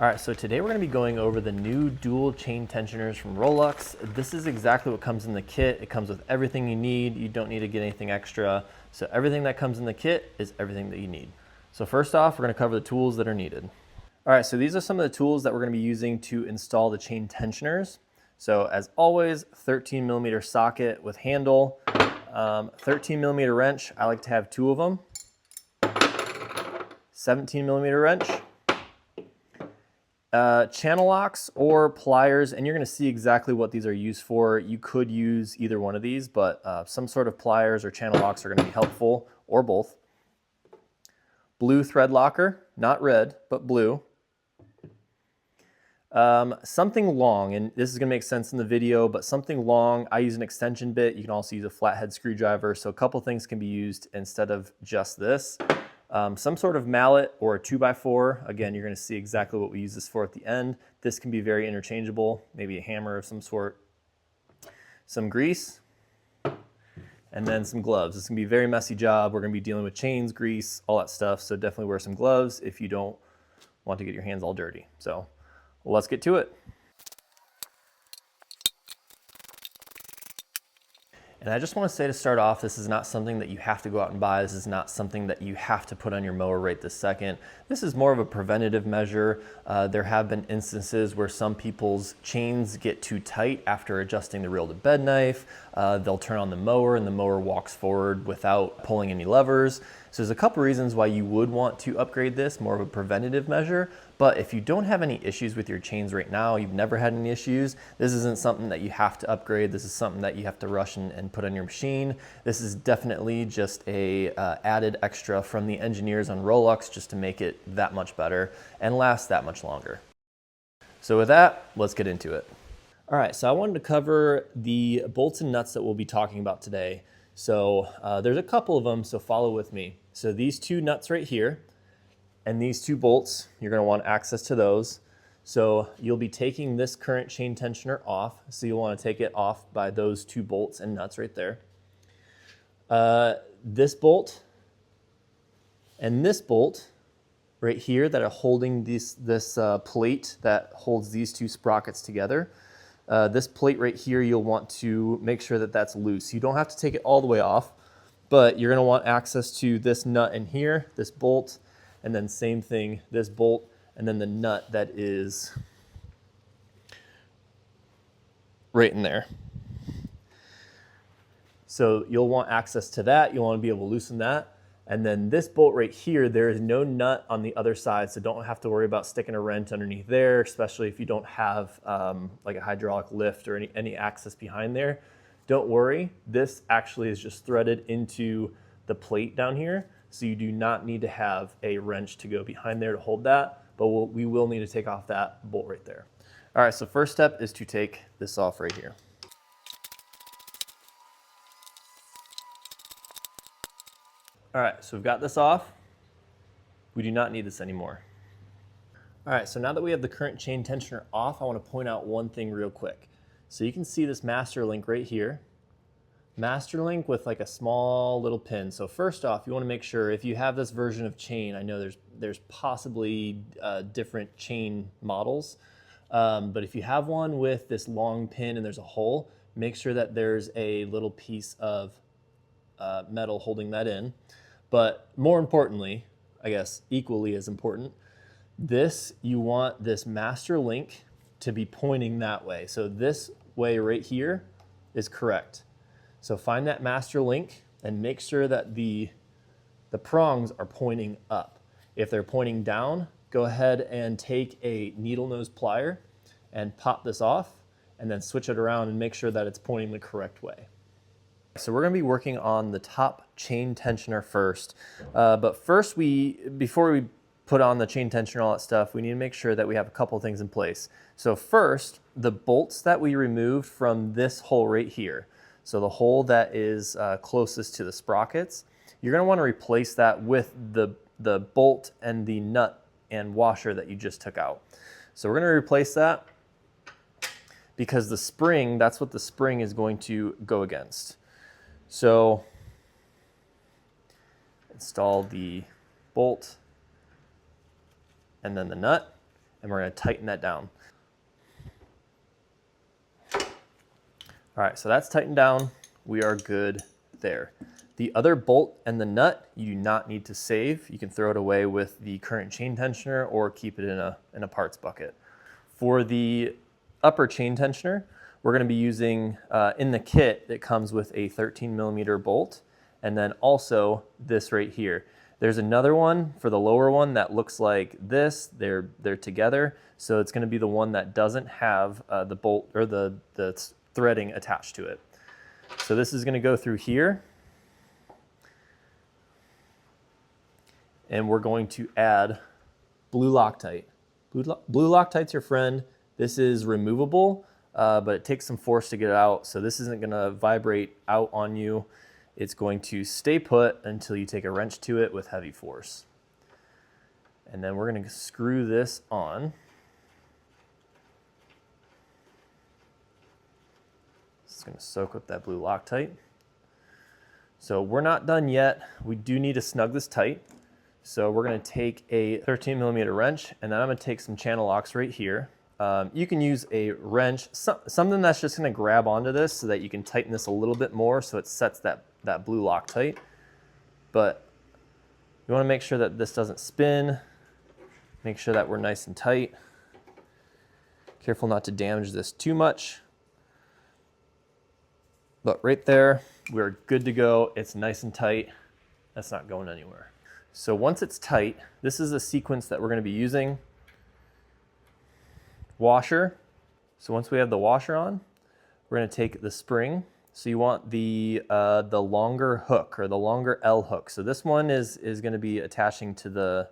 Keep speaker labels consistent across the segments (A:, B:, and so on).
A: All right, so today we're going to be going over the new dual chain tensioners from Rolex. This is exactly what comes in the kit. It comes with everything you need. You don't need to get anything extra. So everything that comes in the kit is everything that you need. So first off, we're going to cover the tools that are needed. All right, so these are some of the tools that we're going to be using to install the chain tensioners. So as always, 13 millimeter socket with handle, 13 millimeter wrench. I like to have 2 of them. 17 millimeter wrench. Channel locks or pliers, and you're going to see exactly what these are used for. You could use either one of these, but some sort of pliers or channel locks are going to be helpful, or both. Blue thread locker, not red, but blue. Something long, and this is going to make sense in the video, but something long. I use an extension bit. You can also use a flathead screwdriver, so a couple things can be used instead of just this. Some sort of mallet or a 2x4. Again, you're going to see exactly what we use this for at the end. This can be very interchangeable, maybe a hammer of some sort. Some grease, and then some gloves. This can be a very messy job. We're going to be dealing with chains, grease, all that stuff, so definitely wear some gloves if you don't want to get your hands all dirty. So let's get to it. And I just want to say to start off, this is not something that you have to go out and buy. This is not something that you have to put on your mower right this second. This is more of a preventative measure. There have been instances where some people's chains get too tight after adjusting the reel to bed knife. They'll turn on the mower and the mower walks forward without pulling any levers. So there's a couple reasons why you would want to upgrade this, more of a preventative measure. But if you don't have any issues with your chains right now, you've never had any issues, this isn't something that you have to upgrade. This is something that you have to rush and put on your machine. This is definitely just a added extra from the engineers on Rolex just to make it that much better and last that much longer. So with that, let's get into it. All right, so I wanted to cover the bolts and nuts that we'll be talking about today. So there's a couple of them, so follow with me. So these 2 nuts right here, and these 2 bolts, you're going to want access to those. So you'll be taking this current chain tensioner off. So you'll want to take it off by those 2 bolts and nuts right there. This bolt and this bolt right here that are holding this plate that holds these 2 sprockets together. This plate right here, you'll want to make sure that that's loose. You don't have to take it all the way off, but you're going to want access to this nut in here, this bolt, and then same thing, this bolt, and then the nut that is right in there. So you'll want access to that. You'll want to be able to loosen that. And then this bolt right here, there is no nut on the other side, so don't have to worry about sticking a wrench underneath there, especially if you don't have like a hydraulic lift or any access behind there. Don't worry, this actually is just threaded into the plate down here, so you do not need to have a wrench to go behind there to hold that, but we will need to take off that bolt right there. All right, so first step is to take this off right here. All right, so we've got this off. We do not need this anymore. All right, so now that we have the current chain tensioner off, I want to point out one thing real quick. So you can see this master link right here. Master link with like a small little pin. So first off, you want to make sure if you have this version of chain, I know there's possibly different chain models, but if you have one with this long pin and there's a hole, make sure that there's a little piece of metal holding that in. But more importantly, I guess equally as important, you want this master link to be pointing that way. So this way right here is correct. So find that master link and make sure that the prongs are pointing up. If they're pointing down, go ahead and take a needle nose plier and pop this off and then switch it around and make sure that it's pointing the correct way. So we're going to be working on the top chain tensioner first. But first, before we put on the chain tensioner and all that stuff, we need to make sure that we have a couple things in place. So first, the bolts that we removed from this hole right here, so the hole that is closest to the sprockets, you're going to want to replace that with the bolt and the nut and washer that you just took out. So we're going to replace that because the spring, that's what the spring is going to go against. So install the bolt and then the nut, and we're going to tighten that down. All right, so that's tightened down. We are good there. The other bolt and the nut, you do not need to save. You can throw it away with the current chain tensioner or keep it in a parts bucket. For the upper chain tensioner, we're going to be using, in the kit, it comes with a 13mm bolt, and then also this right here. There's another one for the lower one that looks like this. They're together, so it's going to be the one that doesn't have the bolt or the threading attached to it. So this is going to go through here, and we're going to add blue Loctite. Blue Loctite's your friend. This is removable, but it takes some force to get it out, so this isn't going to vibrate out on you. It's going to stay put until you take a wrench to it with heavy force. And then we're going to screw this on. It's going to soak up that blue Loctite. So we're not done yet. We do need to snug this tight. So we're going to take a 13mm wrench, and then I'm going to take some channel locks right here. You can use a wrench, something that's just going to grab onto this so that you can tighten this a little bit more so it sets that blue Loctite. But you want to make sure that this doesn't spin. Make sure that we're nice and tight. Careful not to damage this too much. But right there, we're good to go. It's nice and tight. That's not going anywhere. So once it's tight, this is a sequence that we're going to be using. Washer. So once we have the washer on, we're going to take the spring. So you want the longer hook, or the longer L hook. So this one is going to be attaching to the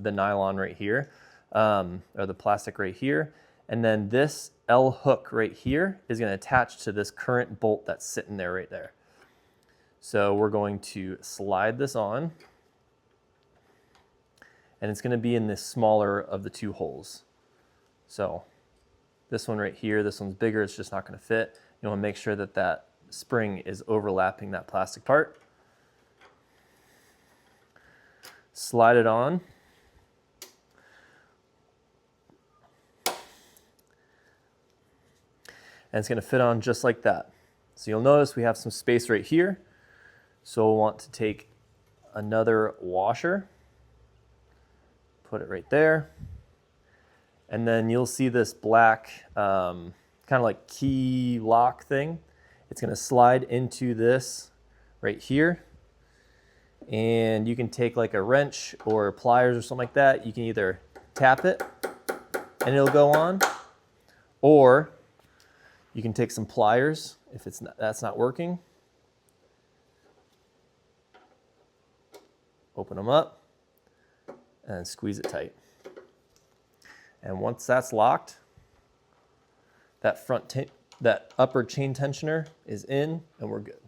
A: nylon right here, or the plastic right here. And then this L hook right here is going to attach to this current bolt that's sitting there right there. So we're going to slide this on, and it's going to be in this smaller of the two holes. So this one right here, this one's bigger, it's just not going to fit. You want to make sure that that spring is overlapping that plastic part. Slide it on. And it's going to fit on just like that. So you'll notice we have some space right here. So we'll want to take another washer, put it right there. And then you'll see this black kind of like key lock thing. It's going to slide into this right here. And you can take like a wrench or pliers or something like that. You can either tap it and it'll go on, or you can take some pliers if that's not working. Open them up and squeeze it tight. And once that's locked, that upper chain tensioner is in, and we're good.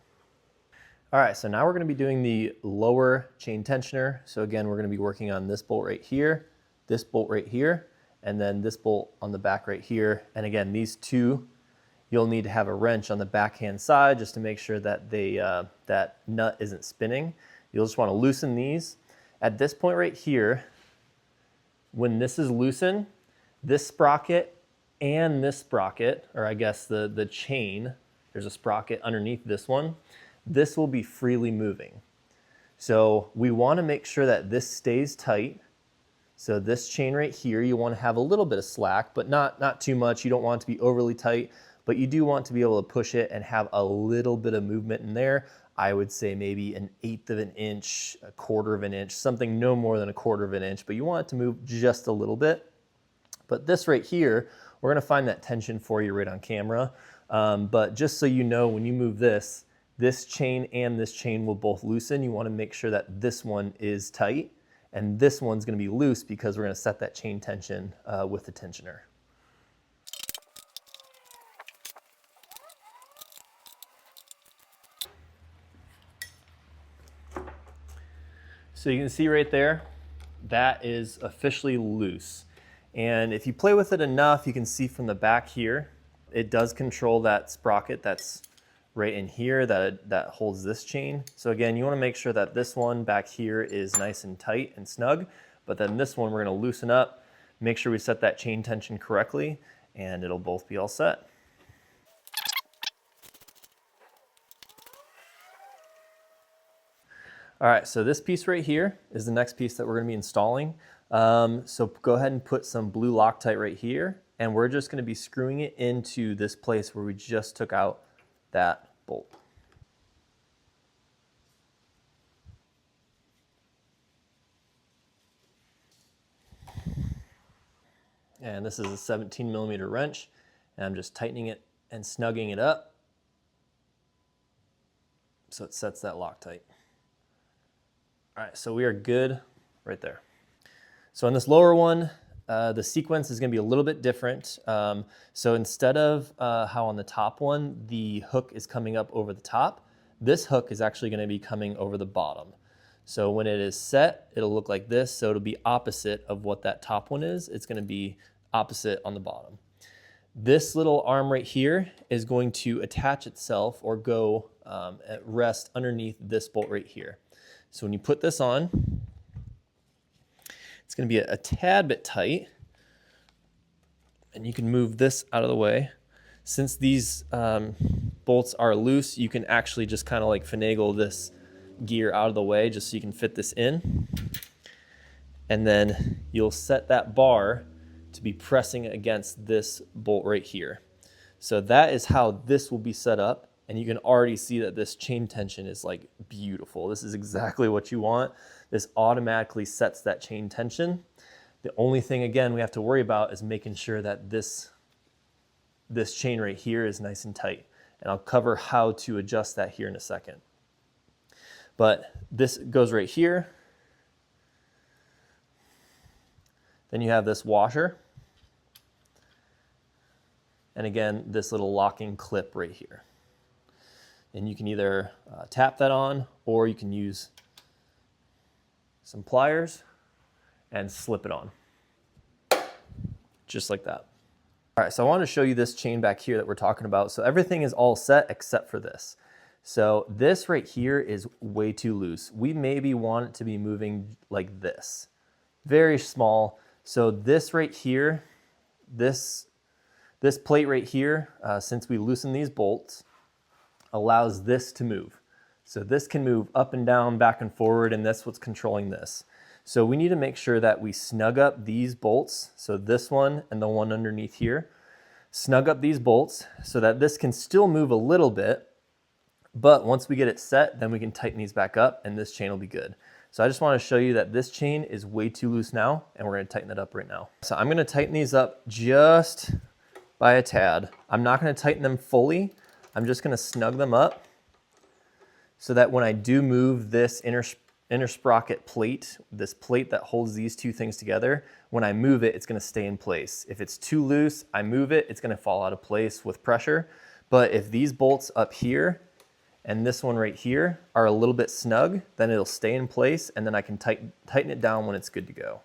A: All right, so now we're going to be doing the lower chain tensioner. So again, we're going to be working on this bolt right here, this bolt right here, and then this bolt on the back right here. And again, these two, you'll need to have a wrench on the backhand side just to make sure that that nut isn't spinning. You'll just want to loosen these. At this point right here, when this is loosened, this sprocket and this sprocket, or I guess the chain, there's a sprocket underneath this one, this will be freely moving. So we want to make sure that this stays tight. So this chain right here, you want to have a little bit of slack, but not too much. You don't want it to be overly tight, but you do want to be able to push it and have a little bit of movement in there. I would say maybe 1/8 of an inch, 1/4 of an inch, something no more than 1/4 of an inch, but you want it to move just a little bit. But this right here, we're going to find that tension for you right on camera. But just so you know, when you move this chain and this chain will both loosen. You want to make sure that this one is tight, and this one's going to be loose because we're going to set that chain tension with the tensioner. So you can see right there, that is officially loose. And if you play with it enough, you can see from the back here, it does control that sprocket that's right in here that holds this chain. So again, you want to make sure that this one back here is nice and tight and snug, but then this one we're going to loosen up, make sure we set that chain tension correctly, and it'll both be all set. All right, so this piece right here is the next piece that we're gonna be installing. So go ahead and put some blue Loctite right here, and we're just gonna be screwing it into this place where we just took out that bolt. And this is a 17mm wrench, and I'm just tightening it and snugging it up so it sets that Loctite. All right, so we are good right there. So on this lower one, the sequence is gonna be a little bit different. So instead of how on the top one, the hook is coming up over the top, this hook is actually gonna be coming over the bottom. So when it is set, it'll look like this. So it'll be opposite of what that top one is. It's gonna be opposite on the bottom. This little arm right here is going to attach itself or go at rest underneath this bolt right here. So when you put this on, it's going to be a tad bit tight, and you can move this out of the way. Since these bolts are loose, you can actually just kind of like finagle this gear out of the way just so you can fit this in. And then you'll set that bar to be pressing against this bolt right here. So that is how this will be set up. And you can already see that this chain tension is like beautiful. This is exactly what you want. This automatically sets that chain tension. The only thing, again, we have to worry about is making sure that this chain right here is nice and tight. And I'll cover how to adjust that here in a second. But this goes right here. Then you have this washer. And again, this little locking clip right here. And you can either tap that on, or you can use some pliers and slip it on. Just like that. All right, so I want to show you this chain back here that we're talking about. So everything is all set except for this. So this right here is way too loose. We maybe want it to be moving like this. Very small. So this right here, this plate right here, since we loosen these bolts, allows this to move. So this can move up and down, back and forward, and that's what's controlling this. So we need to make sure that we snug up these bolts, so this one and the one underneath here, snug up these bolts so that this can still move a little bit, but once we get it set, then we can tighten these back up and this chain will be good. So I just want to show you that this chain is way too loose now, and we're going to tighten it up right now. So I'm going to tighten these up just by a tad. I'm not going to tighten them fully. I'm just going to snug them up so that when I do move this inner sprocket plate, this plate that holds these two things together, when I move it, it's going to stay in place. If it's too loose, I move it, it's going to fall out of place with pressure. But if these bolts up here and this one right here are a little bit snug, then it'll stay in place, and then I can tighten it down when it's good to go.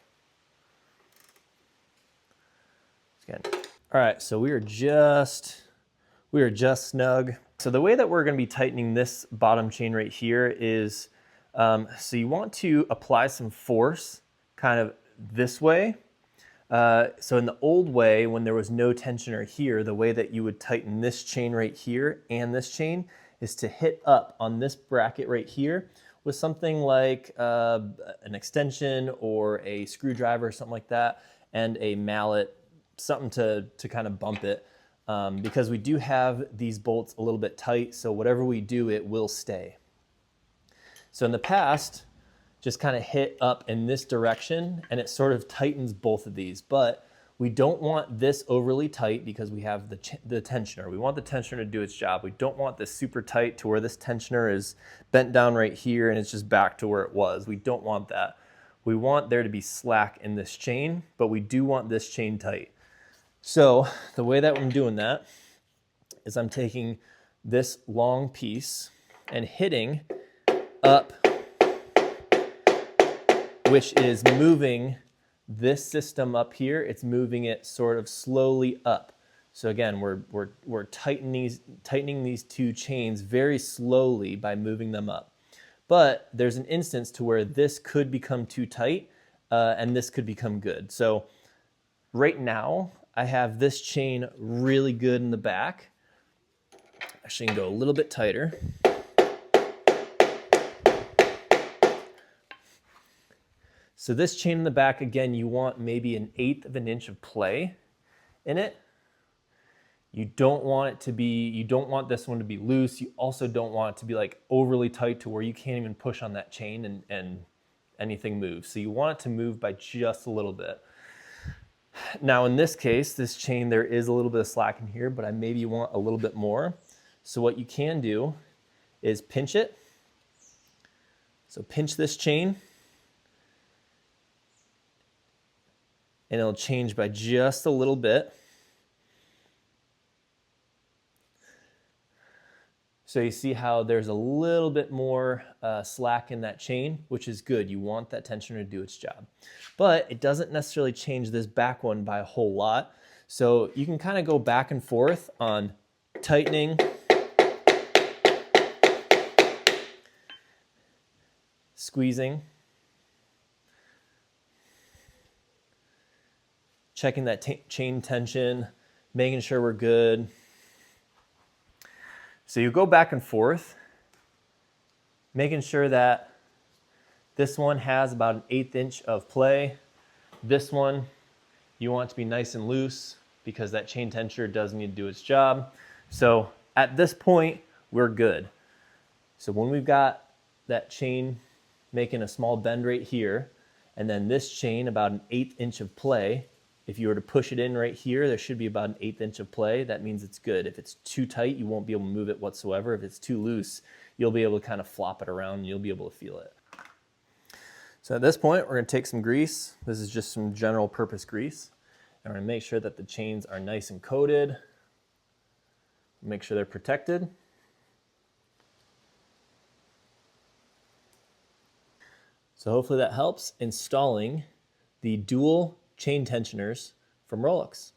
A: Again. All right, so we are just snug. So the way that we're going to be tightening this bottom chain right here is, so you want to apply some force kind of this way. So in the old way, when there was no tensioner here, the way that you would tighten this chain right here and this chain is to hit up on this bracket right here with something like an extension or a screwdriver or something like that, and a mallet, something to kind of bump it. Because we do have these bolts a little bit tight, so whatever we do, it will stay. So in the past, just kind of hit up in this direction and it sort of tightens both of these, but we don't want this overly tight because we have the tensioner. We want the tensioner to do its job. We don't want this super tight to where this tensioner is bent down right here and it's just back to where it was. We don't want that. We want there to be slack in this chain, but we do want this chain tight. So the way that I'm doing that is I'm taking this long piece and hitting up, which is moving this system up here. It's moving it sort of slowly up. So again, we're tightening these two chains very slowly by moving them up. But there's an instance to where this could become too tight and this could become good. So right now, I have this chain really good in the back. Actually, I can go a little bit tighter. So this chain in the back, again, you want maybe 1/8 of an inch of play in it. You don't want it to be, you don't want this one to be loose. You also don't want it to be like overly tight to where you can't even push on that chain and anything moves. So you want it to move by just a little bit. Now in this case, this chain, there is a little bit of slack in here, but I maybe want a little bit more. So what you can do is pinch it. So pinch this chain and it'll change by just a little bit. So you see how there's a little bit more slack in that chain, which is good. You want that tensioner to do its job. But it doesn't necessarily change this back one by a whole lot. So you can kind of go back and forth on tightening, squeezing, checking that chain tension, making sure we're good. So you go back and forth, making sure that this one has about 1/8 inch of play. This one, you want it to be nice and loose because that chain tensioner does need to do its job. So at this point, we're good. So when we've got that chain making a small bend right here, and then this chain about 1/8 inch of play, if you were to push it in right here, there should be about 1/8 inch of play. That means it's good. If it's too tight, you won't be able to move it whatsoever. If it's too loose, you'll be able to kind of flop it around and you'll be able to feel it. So at this point, we're gonna take some grease. This is just some general purpose grease. And we're gonna make sure that the chains are nice and coated. Make sure they're protected. So hopefully that helps installing the dual chain tensioners from Rolex.